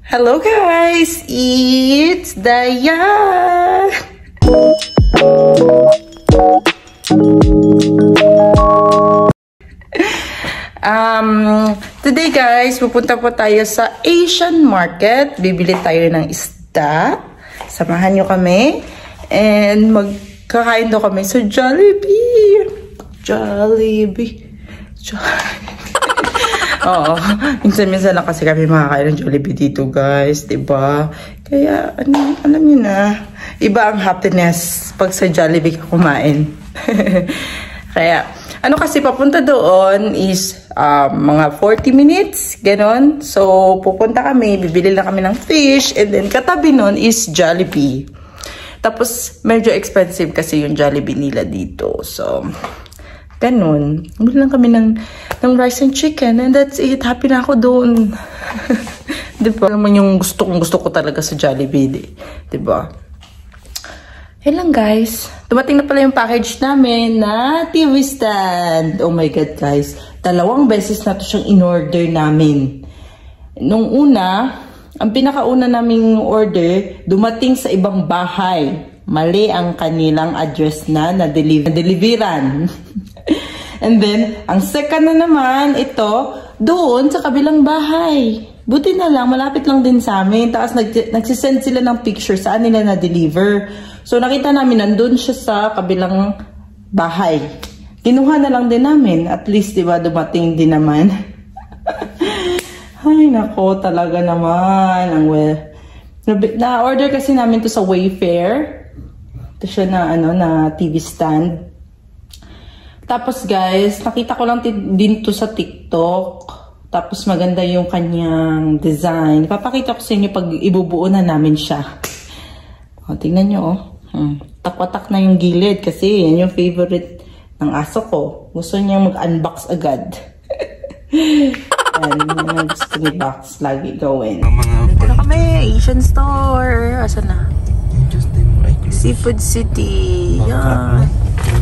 Hello guys, it's Daya. Today guys, pupunta po tayo sa Asian market. Bibili tayo ng isda. Samahan nyo kami. And magkakain daw kami sa Jollibee. Oo. Minsan lang kasi kami makakain ng Jollibee dito guys. Diba? Kaya, alam nyo na. Iba ang happiness pag sa Jollibee ka kumain. Kaya, kasi papunta doon is mga 40 minutes, ganon. So, pupunta kami, bibili lang kami ng fish, and then katabi nun is Jollibee. Tapos, medyo expensive kasi yung Jollibee nila dito. So, ganon. Bili lang kami ng rice and chicken, and that's it. Happy na ako doon. Diba? Naman yung gusto ko talaga sa Jollibee. Diba? Yan lang guys. Dumating na pala yung package namin na TV stand. Oh my God guys. 2 beses na to siyang in-order namin. Nung una, ang pinakauna naming order, dumating sa ibang bahay. Mali ang kanilang address na na-deliveran. And then, ang second na naman, ito, doon sa kabilang bahay. Buti na lang, malapit lang din sa amin. Tapos nagsisend sila ng picture saan nila na-deliver. So, nakita namin, nandun siya sa kabilang bahay. Kinuha na lang din namin. At least, diba, dumating din naman. Ay, nako, talaga naman. Ang well. Na-order kasi namin to sa Wayfair. Ito siya na, na TV stand. Tapos, guys, nakita ko lang din to sa TikTok. Tapos, maganda yung kanyang design. Papakita ko sa inyo pag ibubuo na namin siya. O, tingnan nyo, oh. Takwatak na yung gilid kasi yan yung favorite ng aso ko. Gusto niya mag-unbox agad. Yan yung gusto ni Box lagi gawin. Dito na kami, Asian store. Asan na? Seafood City. Yan.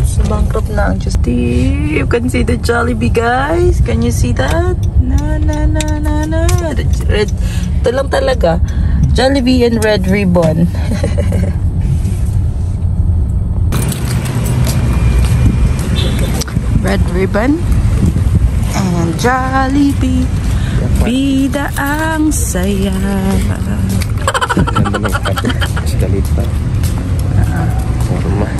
So bankrupt na ang Justin. You can see the Jollibee guys. Can you see that? Na. Red. Ito lang talaga. Jollibee and Red Ribbon. Red Ribbon and Jollibee, bida ang saya. Ganda ng kato, galit pa. Forma.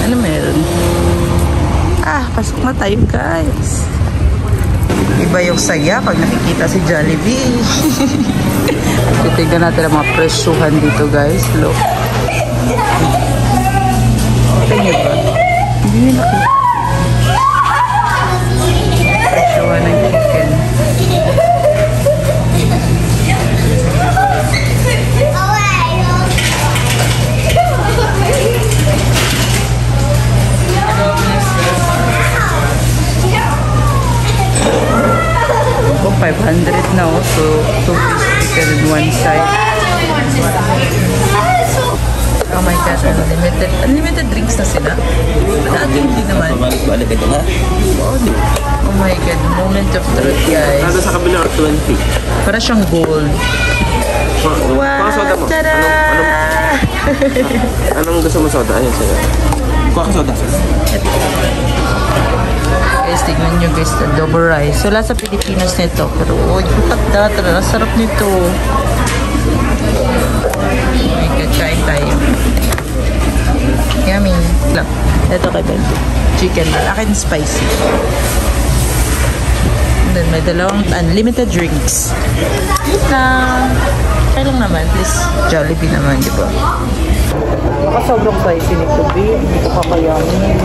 Ano meron? Pasok na tayo guys. Iba yung saya pag nakikita si Jollibee. Titignan natin ang mga presyuhan dito guys. Look. Okay nyo ba? Hindi nyo nakita. Presyohan ng chicken. Oh, 500 na oh. So, 2 pieces chicken in one side. Oh my God, unlimited drinks na sila. Dati hindi naman. Oh my God, moment of truth guys. Ano sa kabila? 20. Para siyang gold. Wow, soda mo. tada! Anong gusto mo soda? Ayun sa'yo. Kuha ka soda. Guys, tignan nyo guys, adobo rice. Wala sa Pilipinas nito. Pero, ang sarap nito. Oh my God, kain tayo. Yummy. Ito kay Bento. Chicken. Akin spicy. And then may 2 unlimited drinks. Kaya lang naman. Please, Jollibee naman, di ba? Sobrang spicy nito, B. Hindi ko kakayanin.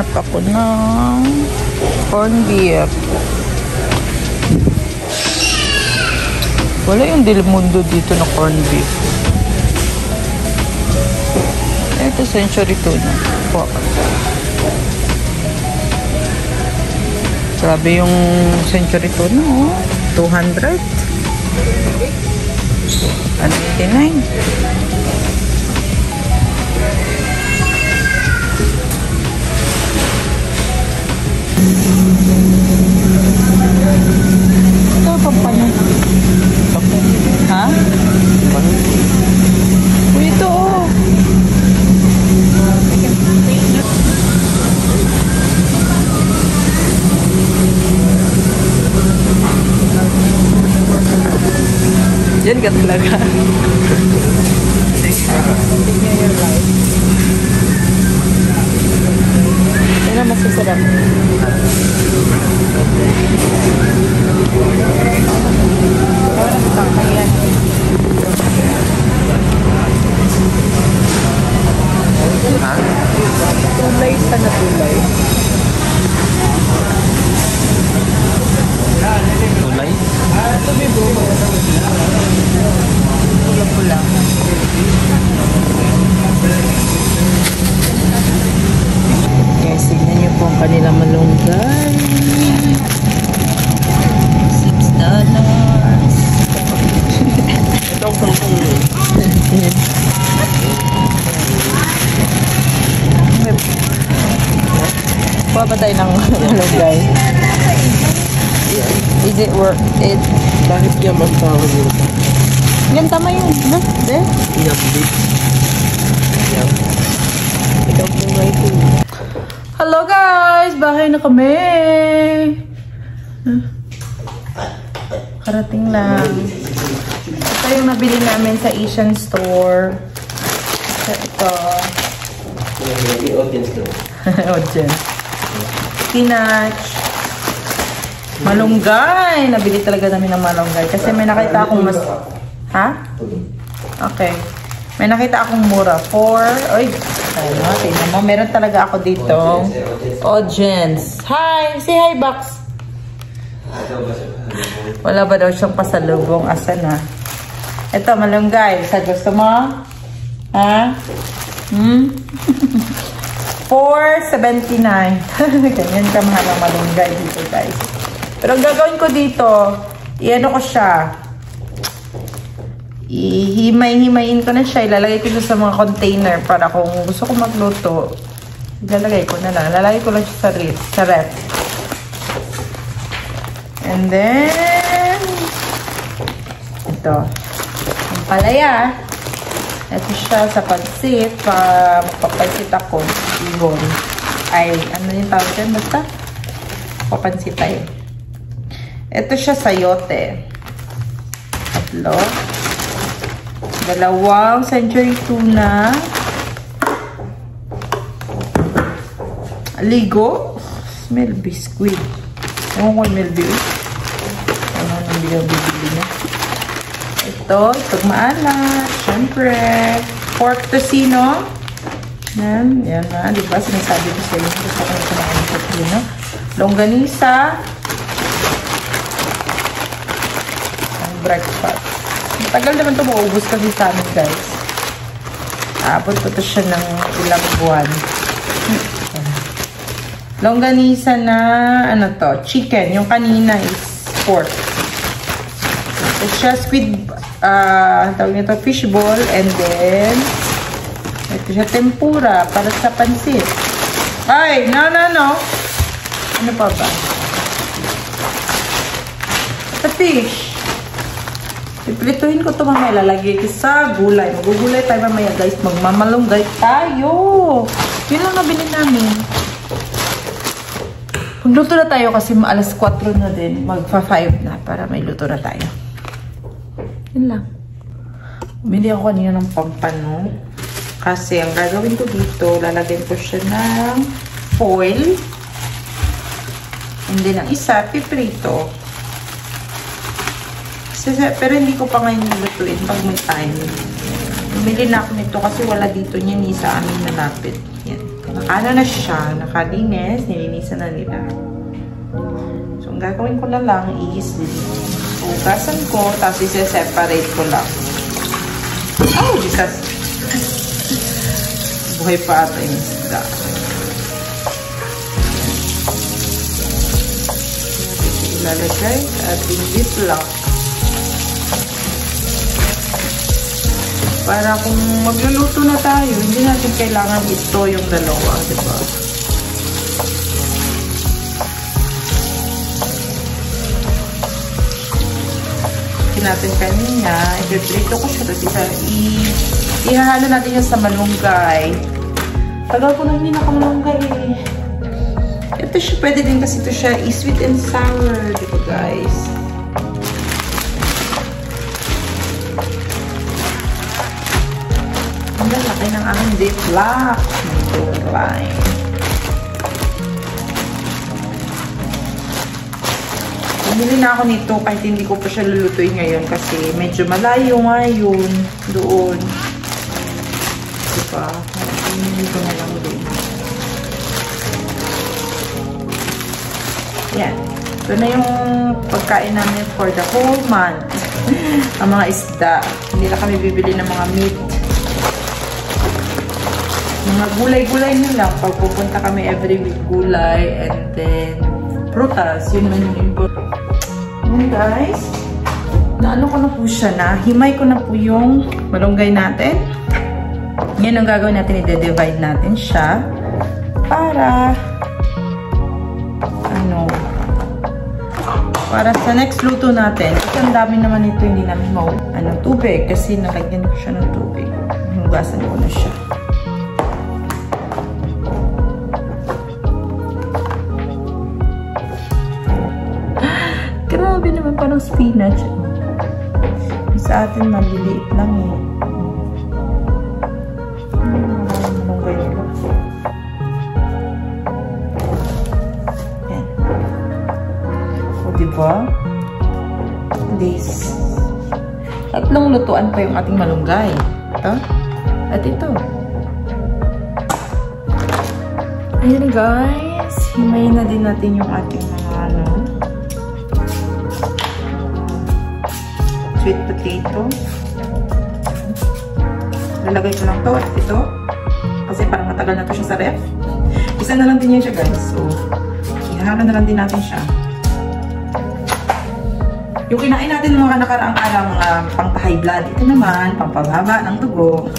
Naghahanap ako ng corned beef. Wala yung Del Mundo dito na corned beef. Ito, century tuna. Grabe yung century tuna, oh. 200. 189. Ito, pampano. Ha? Uy, ito, oh. Yan ka talaga. Yan ang masasarap. Parang tangkayan. Ha? Tulay sa natulay. Tulay? Pula-pula. Guys, tignan niyo po ang kanilang malunggay. $6. Ito ang pangkong. Kuha ba tayo ng malunggay? Is it worth it? Bakit yan ang tawag nila? Yan, tama yun. No? There? Yan, beef. Yan. Ito ang pangkong ito. Hello guys! Bahay na kami! Karating lang. Ito yung nabili namin sa Asian store. Ito. Audience daw. Audience. Spinach. Malunggay. Nabili talaga namin ng malunggay. Kasi may nakita akong mas... Ha? Okay. May nakita akong mura. 4... Oy! Ano? Tingnan mo. Meron talaga ako dito. Audience. Hi! Say hi, Box. Wala ba daw siyang pasalubong? Asa na? Ito, malunggay. Sa gusto mo? Ha? $4.79. Ganyan ka mahal ang malunggay dito, guys. Pero ang gagawin ko dito, i-ano ko siya. Ihimay-himayin ko na siya. Ilalagay ko sa mga container para kung gusto ko magluto, ilalagay ko na lang. Ilalagay ko lang siya sa ref. And then, ito. Ang palaya. Ito siya sa pansit. Magpapansit ako. Ibon. Ay, ano yung tawag dyan? Basta? Papansit tayo. Ito siya sayote. 3. 2 century tuna. Ligo. Smell biscuit. Ewan ko smell biscuit. Ano nang bibili niya? Ito. Itong maalat. Siyempre. Pork tocino. Yan na. Diba? Sinasabi ko sa inyo. Gusto ko na kumain ng tocino. Longganisa. Ang breakfast. Matagal naman ito maubos kasi sa amin, guys. Abot ko ito siya ng ilang buwan. Longganisa na, ano to, chicken. Yung kanina is pork. Ito siya, squid, tawag nito, fishball. And then, ito siya, tempura para sa pansit. Ay, no. Ano pa ba? Ito fish. Iprituhin ko ito mamaya. Lalagay ko sa gulay. Magugulay tayo mamaya, guys. Magmamalunggay tayo. Yun lang nabili namin. Magluto na tayo kasi alas 4 na din. Magpa 5 na para may luto na tayo. Yun lang. Bili ako kanina ng pampano. Kasi ang gagawin ko dito, lalagyan ko siya ng foil. And then ang isa, piprito. Pero hindi ko pa ngayon nilutuin pag may time. Bumili na ako nito kasi wala dito niya ni sa amin malapit. Yan. Ano na siya, nakalinis, nilinisan na nila. So, ang gagawin ko na lang is hugasan ko, tapos i-separate ko lang. Oh, Jesus! Buhay pa ata yung isda. Ilalagay sa ating ziplock. Para kung magluluto na tayo, hindi natin kailangan ito yung dalawa, diba? Natin kanina, i-prito ko siya, tapos ihahalo natin yan sa malunggay. Tagal ko na hindi nakamalunggay eh. Ito siya, pwede din kasi ito siya sweet and sour, diba guys? Ang laki ng aming ziplock. Line. Bumili na ako nito kahit hindi ko pa siya lulutuin ngayon kasi medyo malayo nga yun doon. Diba? Bumili ko na lang din. Yan. Ito na yung pagkain namin for the whole month. Ang mga isda. Hindi na kami bibili ng mga meat. Mga gulay-gulay na lang. Pag pupunta kami every week, gulay and then prutas. Yun naman yung important. Ayan guys, naano ko na po siya na, himay ko na po yung malunggay natin. Ngayon ang gagawin natin, i-divide natin siya para para sa next luto natin. Kasi ang dami naman ito, hindi namin tubig kasi nalagyan ko siya ng tubig. Hugasan ko na siya. Grabe naman, parang spinach. Sa atin, maliliit lang eh. Malunggay nila. Yan. O, diba? This. Tatlong lutuan pa yung ating malunggay. Ito. At ito. Ayan guys. Himayin na din natin yung ating mga sweet potato. Lalagay ko lang to at ito. Kasi parang matagal na to siya sa ref. Isa na lang din yan siya guys. So, ihahalo na lang din natin siya. Yung kinain natin ng mga nakaraang araw, mga pang-high blood. Ito naman, pampababa ng dugo.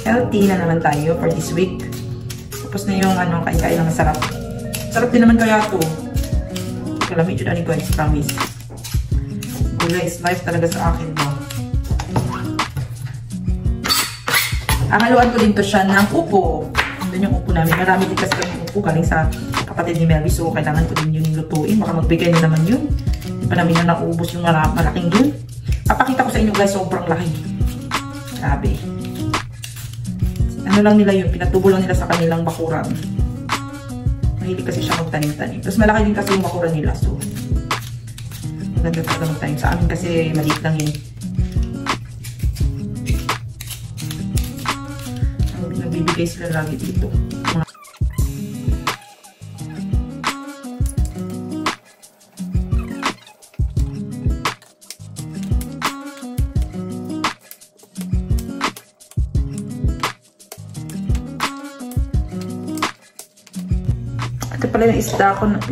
Healthy na naman tayo for this week. Tapos na yung kain-kain ng masarap. Sarap din naman kaya ito. Kalamit yun ani guys, promise. Gulay is life talaga sa akin mo. Haluan ko din to siya ng upo. Doon yung upo namin. Marami din kasi yung upo galing sa kapatid ni Melvie. So, kailangan ko din yun lutuin. Baka magbigay na naman yun. Hindi pa namin na naubos yung malaking yun. Papakita ko sa inyo guys, sobrang laki. Grabe. Ano lang nila yun, pinatubo lang nila sa kanilang bakuran. Mahilig kasi siya magtanim-tanim. Tapos malaki din kasi yung bakuran nila. So, maganda talaga magtanim. Sa amin kasi maliit lang yun. Nagbibigay sila lagi dito. Ito pala yung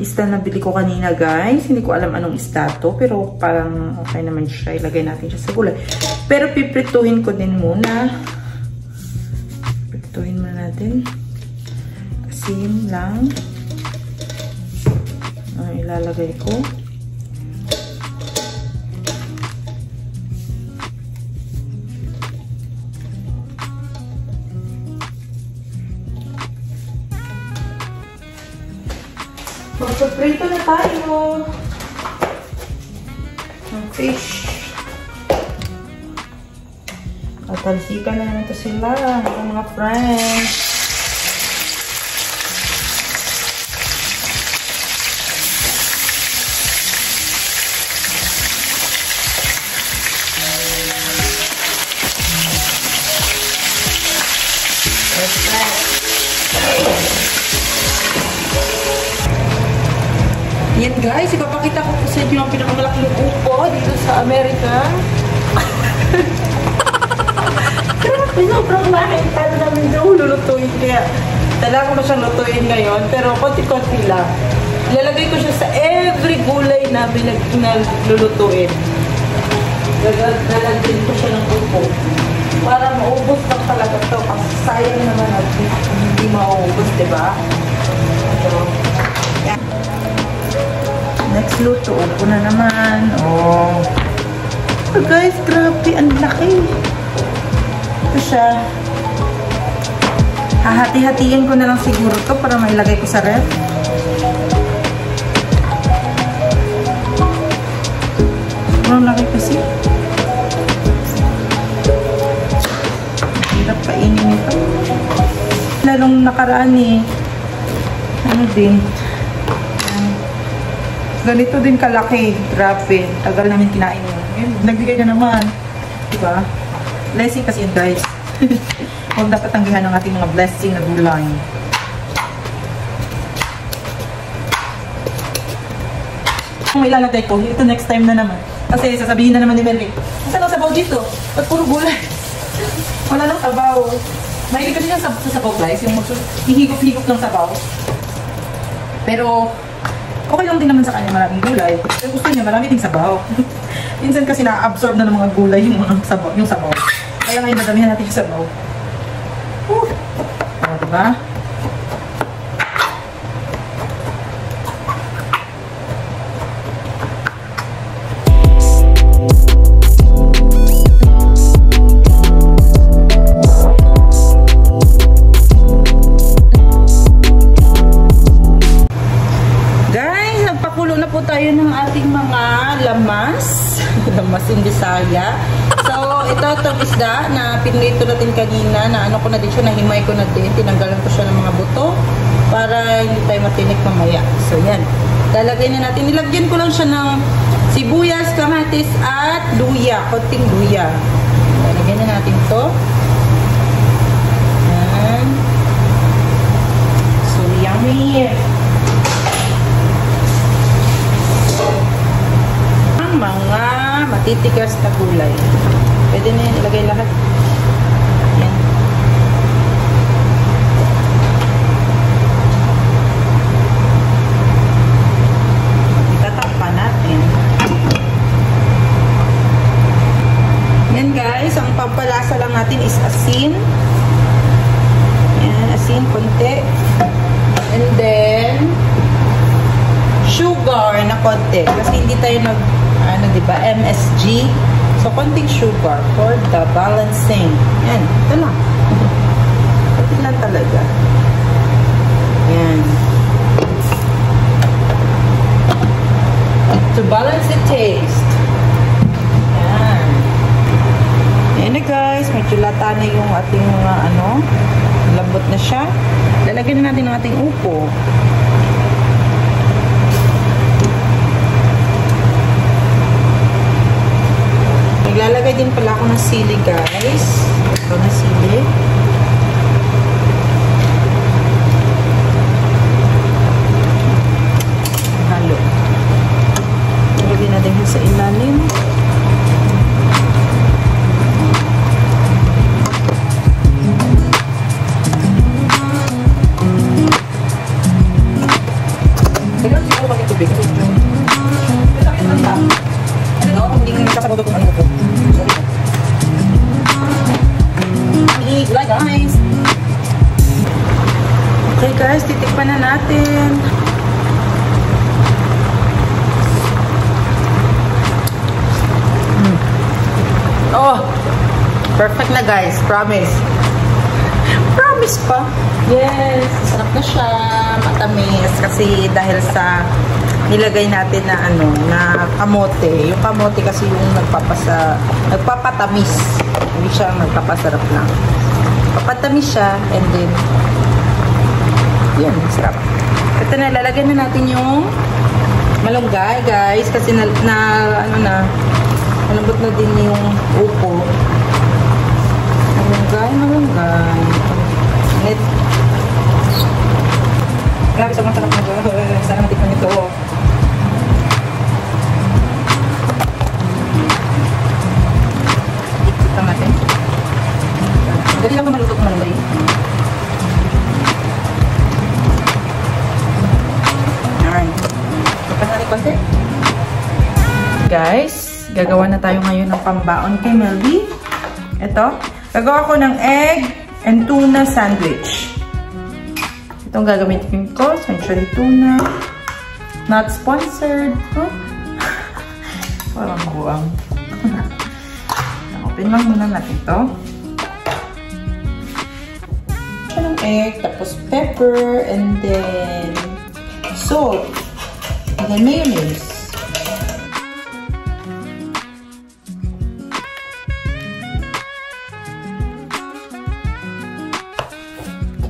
isda na bili ko kanina guys. Hindi ko alam anong isda to. Pero parang okay naman siya. Ilagay natin siya sa gulay. Pero piprituhin ko din muna. Piprituhin muna natin. Asin lang. Ilalagay ko. Magpaprito na tayo ng fish. Tatalsikan na naman ito sila ng mga friends. Yan guys, ipapakita ko po sa inyo ang pinakamalaking upo dito sa Amerika. Grabe, sobrang laki. Kaya namin daw lulutuin. Kaya tala ko na siyang lutuin ngayon. Pero konti-konti lang. Ilalagay ko siya sa every gulay na lulutuin. Lalagyan ko siya ng upo. Para maubos lang talaga ito. Kasi sayang naman at hindi maubos, diba? So, yan. Next luto, upo na naman. Oh. So guys, grabe, ang laki. Ito siya. Hahati-hatiin ko na lang siguro to para mailagay ko sa ref. Ang laki kasi. Hirap kainin ito. Lalong nakaraan eh. Ano din. Ganito din kalaki. Grabe. Tagal namin kinain yun. Nagbigay na naman. Diba? Blessing kasi yun, guys. Huwag dapat tanggihan ng ating mga blessing na gulay. Kung ilalagay ko, ito next time na naman. Kasi sasabihin na naman ni Melvin, saan ang sabaw dito? Ba't puro gulay? Wala nang sabaw. Mahilig kasi yan sa sabaw, guys. Yung hihigop-higop ng sabaw. Pero, okay lang din naman sa kanya maraming gulay. Pero gusto niya marami ding sabaw. Minsan kasi na-absorb na ng mga gulay yung sabaw. Kaya ngayon madamihan natin yung sabaw. O, diba? Tayo ng ating mga lamas. Lamas in Bisaya. So, ito itong isda na pinrito natin kanina. Na ano ko na din siya, nahimay ko na din. Tinanggalan ko siya ng mga buto para hindi tayo matinik mamaya. So, yan. Lalagyan na natin. Nilagyan ko lang siya ng sibuyas, kamatis at luya. Konting luya. Lalagyan na natin ito. Yan. So, yummy. Mga matitigas na gulay. Pwede na yan ilagay lahat. Yan. Itatakpan natin. Yan guys, ang pampalasa lang natin is asin. Yan, asin konti. And then sugar na konti. Kasi hindi tayo diba, MSG. So, konting sugar for the balancing. Yan, ito lang. Ito lang talaga. Yan. To balance the taste. Yan. Yan na guys, medyo lata na yung ating mga lambot na siya. Lalagyan na natin ang ating upo. Naglalagay din pala ako ng sili, guys. Ito na sili. Halo. Lagyan natin sa ilalim. Kailan siguro bakit tubig? Sakit lang ba? Hindi ko nagsasabaw doon kung ano ko. Sorry. Guys. Okay guys, titikpan na natin. Oh, perfect na guys. Promise. Promise pa. Yes, sarap na siya. Matamis. Kasi dahil sa nilagay natin na na kamote. Yung kamote kasi yung nagpapatamis. Hindi siya nagpapasarap lang. Papatamis siya and then yun, sarap. Ito na, lalagyan na natin yung malunggay, guys. Kasi malambot na din yung upo. Malunggay. Grabe, sobrang sarap na guys. Sana matikman ito. Ikot lang natin. Dali lang ito maluto kung malulay. Alright. Kapag natin konti. Guys, gagawa na tayo ngayon ng pambaon kay Melby. Ito. Gagawa ko ng egg and tuna sandwich. Itong gagamitin ko. Century tuna. Not sponsored. Huh? Parang buwang. Open lang muna natin ito. Siya ng egg. Tapos pepper. And then salt. And then mayonnaise.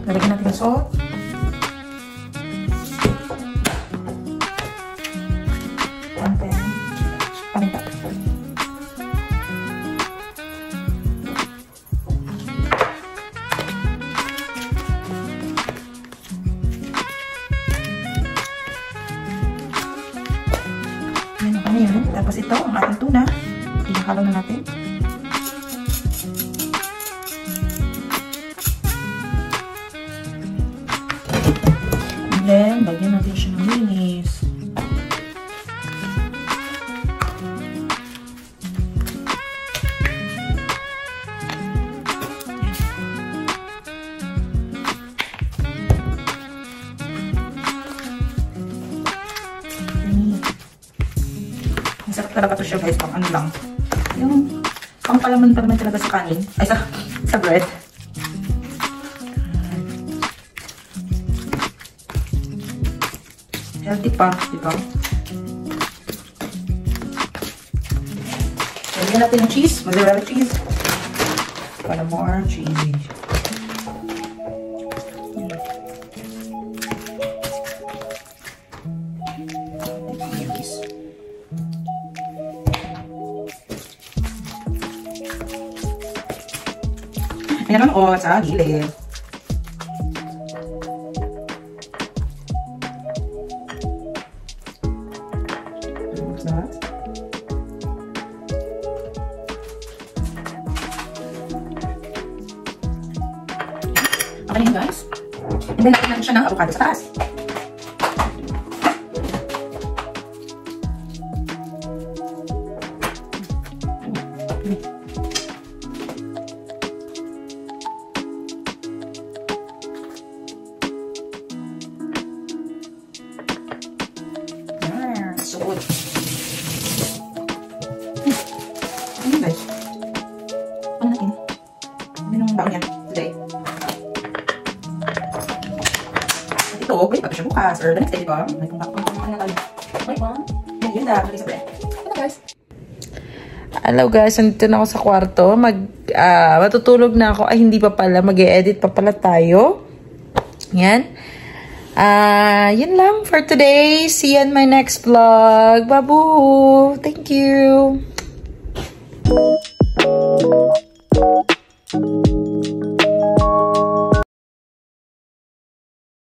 Lalagyan natin yung salt. And then, paminta. Ano yun? Tapos ito, ang ating tuna. Ihakalo na natin. Then, lagyan natin siya ng mayonnaise. Masarap talaga ito siya guys, pang ano lang. Yung pang palaman pa naman talaga sa kanin. Ay, sa bread. Healthy pa, diba? Lagyan natin ng cheese, mozzarella cheese. Para more cheesy. Ayan naman ako sa gilid. Okay na guys. And then, lagyan natin siya ng avocado sa taas. So good. Ano guys? Ano natin? Ano yung baon niya today? Ito, pwede pa siya bukas or the next day, diba? May kung bakit ano tayo. Wait, mom. Yun na, pwede sa bread. Ano guys? Hello guys, nandito na ako sa kwarto. Matutulog na ako. Ay, hindi pa pala. Mag-e-edit pa pala tayo. Yan. Yun lang for today. See you in my next vlog. Babu! Thank you!